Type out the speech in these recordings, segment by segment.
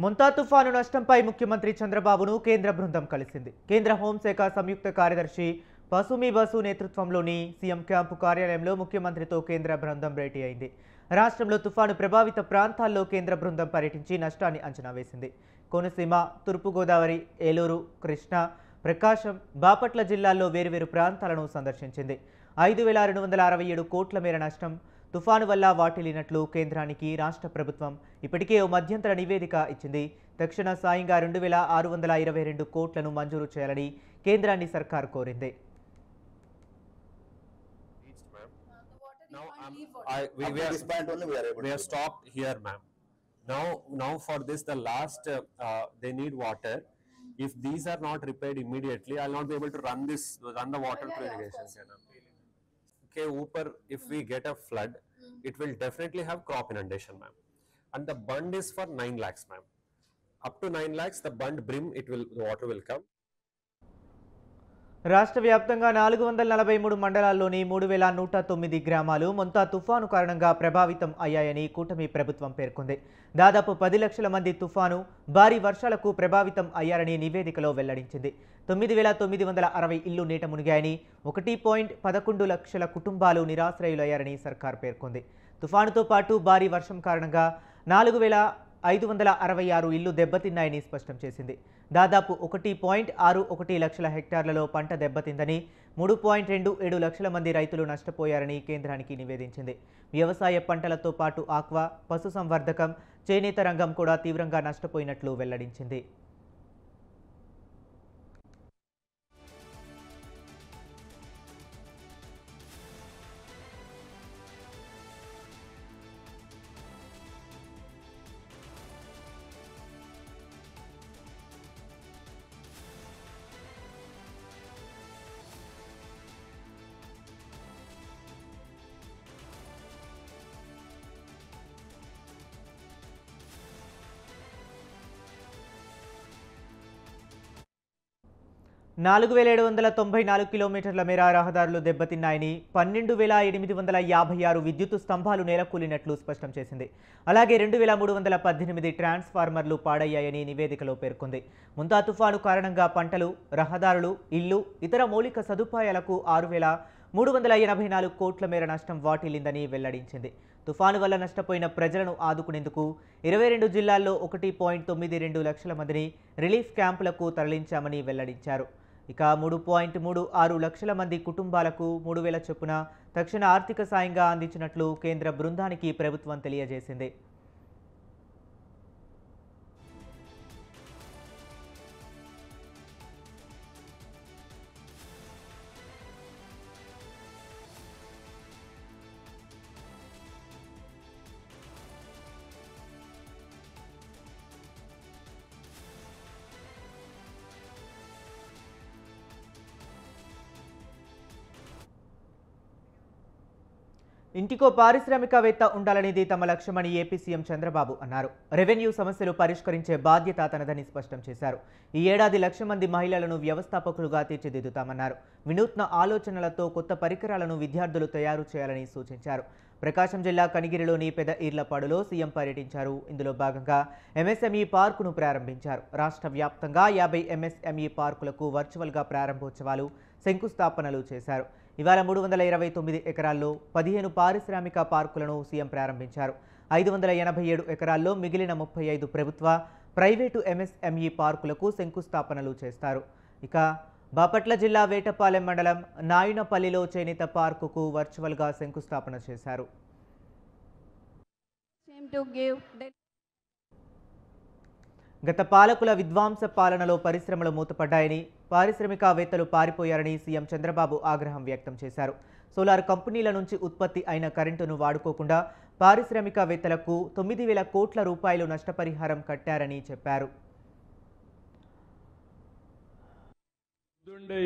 ముంతా తుఫాను నష్టంపై ముఖ్యమంత్రి చంద్రబాబును కేంద్ర బృందం కలిసింది. కేంద్ర హోంశాఖ సంయుక్త కార్యదర్శి పసుమి బసు నేతృత్వంలోని సీఎం క్యాంపు కార్యాలయంలో ముఖ్యమంత్రితో కేంద్ర బృందం భేటీ అయింది. రాష్ట్రంలో తుఫాను ప్రభావిత ప్రాంతాల్లో కేంద్ర బృందం పర్యటించి నష్టాన్ని అంచనా వేసింది. కోనసీమ, తూర్పుగోదావరి, ఏలూరు, కృష్ణా, ప్రకాశం, బాపట్ల జిల్లాల్లో వేర్వేరు ప్రాంతాలను సందర్శించింది. 5,267 కోట్ల మేర నష్టం తుఫాను వల్ల వాటిల్లినట్లు కేంద్రానికి రాష్ట్ర ప్రభుత్వం ఇప్పటికే ఓ మధ్యంతర నివేదిక ఇచ్చింది. తక్షణ సాయంగా 2,622 కోట్లను మంజూరు చేయాలని కేంద్రాన్ని సర్కార్ కోరింది. We have stopped here, ma'am. Now for this, the last they need water. If these are not repaired immediately, I'll not be able to run the water to irrigation channel. Okay, Upar, if we get a flood, it will definitely have crop inundation, ma'am. And the bund is for 9 lakhs, ma'am. Up to 9 lakhs, the bund brim, the water will come. రాష్ట్ర వ్యాప్తంగా 443 మండలాల్లోని 3,109 గ్రామాలు ముంతా తుఫాను కారణంగా ప్రభావితం అయ్యాయని కూటమి ప్రభుత్వం పేర్కొంది. దాదాపు 10 లక్షల మంది తుఫాను, భారీ వర్షాలకు ప్రభావితం అయ్యారని నివేదికలో వెల్లడించింది. 9,960 ఇళ్లు నీట మునిగాయని, 1.11 లక్షల కుటుంబాలు నిరాశ్రయులయ్యారని సర్కార్ పేర్కొంది. తుఫానుతో పాటు భారీ వర్షం కారణంగా 4,566 ఇళ్లు దెబ్బతిన్నాయని స్పష్టం చేసింది. దాదాపు 1.61 లక్షల హెక్టార్లలో పంట దెబ్బతిందని, 3.27 లక్షల మంది రైతులు నష్టపోయారని కేంద్రానికి నివేదించింది. వ్యవసాయ పంటలతో పాటు ఆక్వా, పశుసంవర్ధకం, చేనేత రంగం కూడా తీవ్రంగా నష్టపోయినట్లు వెల్లడించింది. నాలుగు 4,794 కిలోమీటర్ల మేర రహదారులు దెబ్బతిన్నాయని, 12,856 విద్యుత్ స్తంభాలు నేలకూలినట్లు స్పష్టం చేసింది. అలాగే 2,318 ట్రాన్స్ఫార్మర్లు పాడయ్యాయని నివేదికలో పేర్కొంది. ముంతా తుఫాను కారణంగా పంటలు, రహదారులు, ఇళ్లు, ఇతర మౌలిక సదుపాయాలకు 6,384 కోట్ల మేర నష్టం వాటిల్లిందని వెల్లడించింది. తుఫాను వల్ల నష్టపోయిన ప్రజలను ఆదుకునేందుకు 22 జిల్లాల్లో 1.92 లక్షల మందిని రిలీఫ్ క్యాంపులకు తరలించామని వెల్లడించారు. ఇక 3.36 లక్షల మంది కుటుంబాలకు 3,000 చొప్పున తక్షణ ఆర్థిక సాయంగా అందించినట్లు కేంద్ర బృందానికి ప్రభుత్వం తెలియజేసింది. ఇంటికో పారిశ్రామికవేత్త ఉండాలనేది తమ లక్ష్యమని ఏపీ సీఎం చంద్రబాబు అన్నారు. రెవెన్యూ సమస్యలు పరిష్కరించే బాధ్యత తనదని స్పష్టం చేశారు. ఈ ఏడాది 1,00,000 మంది మహిళలను వ్యవస్థాపకులుగా తీర్చిదిద్దుతామన్నారు. వినూత్న ఆలోచనలతో కొత్త పరికరాలను విద్యార్థులు తయారు చేయాలని సూచించారు. ప్రకాశం జిల్లా కనిగిరిలోని పెద ఈర్లపాడులో సీఎం పర్యటించారు. ఇందులో భాగంగా ఎంఎస్ఎంఈ పార్కును ప్రారంభించారు. రాష్ట్ర వ్యాప్తంగా 50 ఎంఎస్ఎంఈ పార్కులకు వర్చువల్గా ప్రారంభోత్సవాలు, శంకుస్థాపనలు చేశారు. ఇవాళ 329 ఎకరాల్లో 15 పారిశ్రామిక పార్కులను సీఎం ప్రారంభించారు. 587 ఎకరాల్లో మిగిలిన 35 ప్రభుత్వ, ప్రైవేటు ఎంఎస్ఎంఈ పార్కులకు శంకుస్థాపనలు చేస్తారు. ఇక బాపట్ల జిల్లా వేటపాలెం మండలం నాయునపల్లిలో చేనేత పార్కుకు వర్చువల్గా శంకుస్థాపన చేశారు. గత పాలకుల విధ్వంస పాలనలో పరిశ్రమలు మూతపడ్డాయని, పారిశ్రామికవేత్తలు పారిపోయారని సీఎం చంద్రబాబు ఆగ్రహం వ్యక్తం చేశారు. సోలార్ కంపెనీల నుంచి ఉత్పత్తి అయిన కరెంటును వాడుకోకుండా పారిశ్రామికవేత్తలకు 9,000 కోట్ల రూపాయలు నష్టపరిహారం కట్టారని చెప్పారు.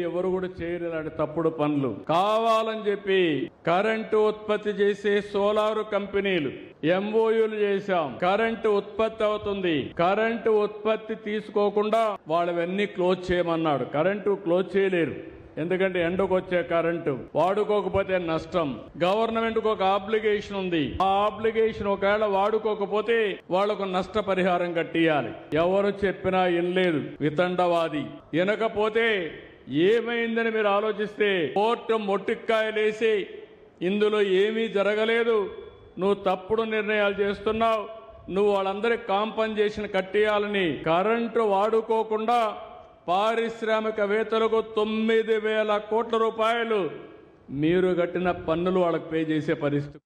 ఎవరు కూడా చేయరు ఇలాంటి తప్పుడు పనులు. కావాలని చెప్పి కరెంటు ఉత్పత్తి చేసే సోలారు కంపెనీలు ఎంఓయూలు చేశాం. కరెంటు ఉత్పత్తి అవుతుంది. కరెంటు ఉత్పత్తి తీసుకోకుండా వాళ్ళవన్నీ క్లోజ్ చేయమన్నాడు. కరెంటు క్లోజ్ చేయలేరు. ఎందుకంటే ఎండకు వచ్చే కరెంటు వాడుకోకపోతే నష్టం. గవర్నమెంట్ కు ఒక ఆబ్లిగేషన్ ఉంది. ఆ ఆబ్లిగేషన్ ఒకవేళ వాడుకోకపోతే వాళ్లకు నష్టపరిహారం కట్టియాలి. ఎవరు చెప్పినా వినలేదు, వితండవాది. వినకపోతే ఏమైందని మీరు ఆలోచిస్తే కోర్టు మొట్టికాయలేసి ఇందులో ఏమీ జరగలేదు, నువ్వు తప్పుడు నిర్ణయాలు చేస్తున్నావు, నువ్వు వాళ్ళందరికీ కాంపన్సేషన్ కట్టియాలని కరెంటు వాడుకోకుండా పారిశ్రామికవేత్తలకు 9,000 కోట్ల రూపాయలు మీరు కట్టిన పన్నులు వాళ్ళకి పే చేసే పరిస్థితి.